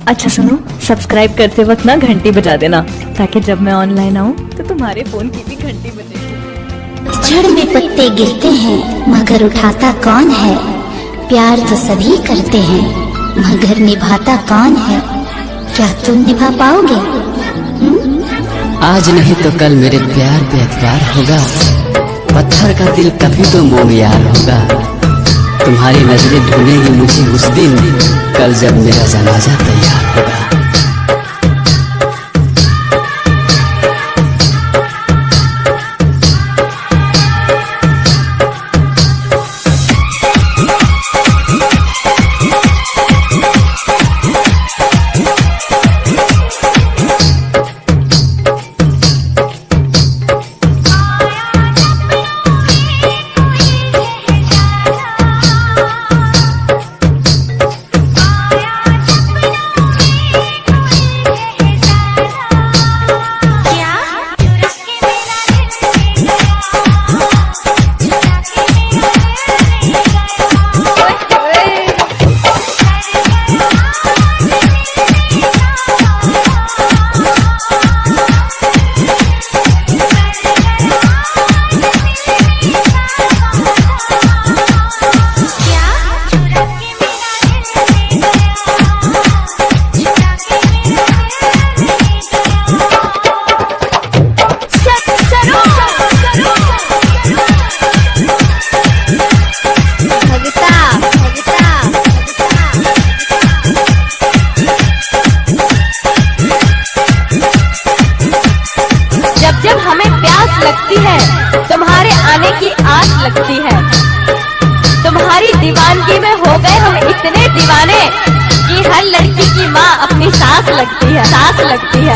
अच्छा सुनो, सब्सक्राइब करते वक्त ना घंटी बजा देना, ताकि जब मैं ऑनलाइन आऊँ तो तुम्हारे फोन की भी घंटी बजेगी। जड़ में पत्ते गिरते हैं मगर उठाता कौन है। प्यार तो सभी करते हैं मगर निभाता कौन है। क्या तुम निभा पाओगे? आज नहीं तो कल मेरे प्यार पे एतबार होगा। पत्थर का दिल कभी तो मोमियार होगा। तुम्हारी नजरें ढूंढेंगी मुझे उस दिन, कल जब मेरा जनाजा तैयार होगा। जब हमें प्यास लगती है, तुम्हारे आने की आस लगती है। तुम्हारी दीवानगी में हो गए हम इतने दीवाने कि हर लड़की की माँ अपनी सास लगती है, सास लगती है।